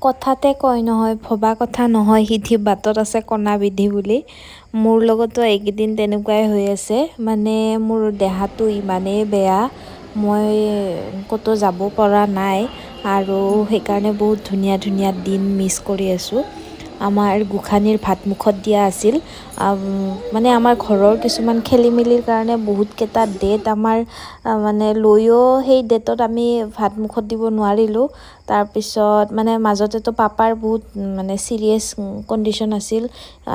কথাতে কয় নহয়, ভবা কথা নহয় সিদ্ধি বাটত আছে কণা বিধি বুলি। মোৰ লগতো এইকেইদিন তেনেকুৱাই হৈ আছে। মানে মোৰ দেহাটো ইমানেই বেয়া, মই ক'তো যাব পৰা নাই আৰু সেইকাৰণে বহুত ধুনীয়া ধুনীয়া দিন মিছ কৰি আছোঁ। আমাৰ গুখানিৰ ভাত মুখত দিয়া আছিল। মানে আমাৰ ঘৰৰ কিছুমান খেলি মেলিৰ কাৰণে বহুতকেইটা ডেট আমাৰ মানে লৈও সেই ডেটত আমি ভাত মুখত দিব নোৱাৰিলোঁ। তাৰপিছত মানে মাজতেতো পাপাৰ বহুত মানে চিৰিয়াছ কণ্ডিশ্যন আছিল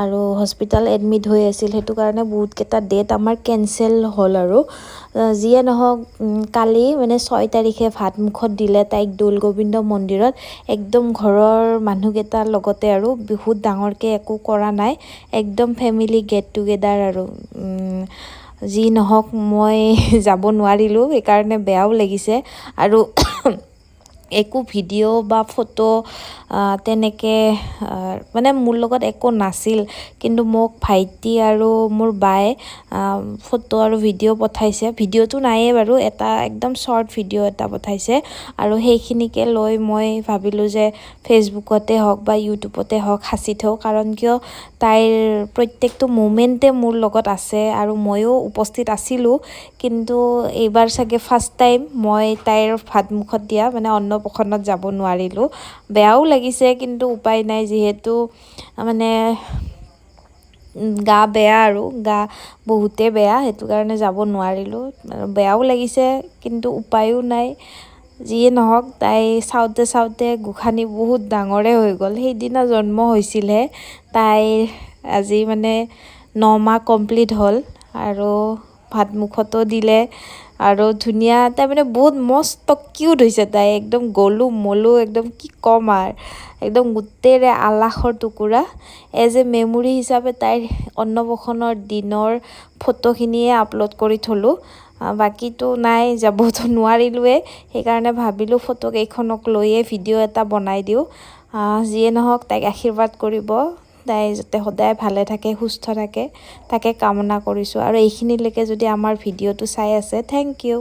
আৰু হস্পিটেল এডমিট হৈ আছিল। সেইটো কাৰণে বহুতকেইটা ডেট আমাৰ কেঞ্চেল হ'ল আৰু যিয়ে নহওক কালি মানে 6 তাৰিখে ভাত মুখত দিলে তাইক দৌল গোবিন্দ মন্দিৰত, একদম ঘৰৰ মানুহকেইটাৰ লগতে আৰু বহুত ডাঙৰকৈ একো কৰা নাই, একদম ফেমিলি গেট টুগেডাৰ আৰু যি নহওক মই যাব নোৱাৰিলোঁ, সেইকাৰণে বেয়াও লাগিছে। আৰু একো ভিডিঅ' বা ফটো তেনেকৈ মানে মোৰ লগত একো নাছিল, কিন্তু মোক ভাইটি আৰু মোৰ বায়ে ফটো আৰু ভিডিঅ' পঠাইছে। ভিডিঅ'টো নায়েই বাৰু, এটা একদম শ্বৰ্ট ভিডিঅ' এটা পঠাইছে আৰু সেইখিনিকে লৈ মই ভাবিলোঁ যে ফেচবুকতে হওক বা ইউটিউবতে হওক সাঁচি থওঁ, কাৰণ কিয় তাইৰ প্ৰত্যেকটো মোমেণ্টে মোৰ লগত আছে আৰু ময়ো উপস্থিত আছিলোঁ। কিন্তু এইবাৰ চাগে ফাৰ্ষ্ট টাইম মই তাইৰ ভাত মুখত দিয়া মানে অন্নপ্ৰসন্নত যাব নোৱাৰিলোঁ। বেয়াও লাগিছে, কিন্তু উপায় নাই, যিহেতু মানে গা বেয়া আৰু গা বহুতেই বেয়া, সেইটো কাৰণে যাব নোৱাৰিলোঁ। বেয়াও লাগিছে কিন্তু উপায়ো নাই। যিয়ে নহওক তাই চাওঁতে চাওঁতে গোসানী বহুত ডাঙৰে হৈ গ'ল। সেইদিনা জন্ম হৈছিলহে, তাইৰ আজি মানে 9 মাহ কমপ্লিট হ'ল আৰু ভাত মুখতো দিলে আৰু ধুনীয়া, তাই মানে বহুত মস্ত কিউট হৈছে। তাই একদম গলু মলু, একদম কি ক'ম আৰু, একদম গোটেইৰে আলাসৰ টুকুৰা। এজ এ মেমৰি হিচাপে তাইৰ অন্নপ্ৰসন্নৰ দিনৰ ফটোখিনিয়ে আপলোড কৰি থলোঁ। বাকীটো নাই, যাবতো নোৱাৰিলোঁৱে, সেইকাৰণে ভাবিলোঁ ফটোকেইখনক লৈয়ে ভিডিঅ' এটা বনাই দিওঁ। যিয়ে নহওক তাইক আশীৰ্বাদ কৰিব, তাই যাতে সদায় ভালে থাকে সুস্থ থাকে তাকে কামনা কৰিছোঁ। আৰু এইখিনিলৈকে যদি আমাৰ ভিডিঅ'টো চাই আছে, থেংক ইউ।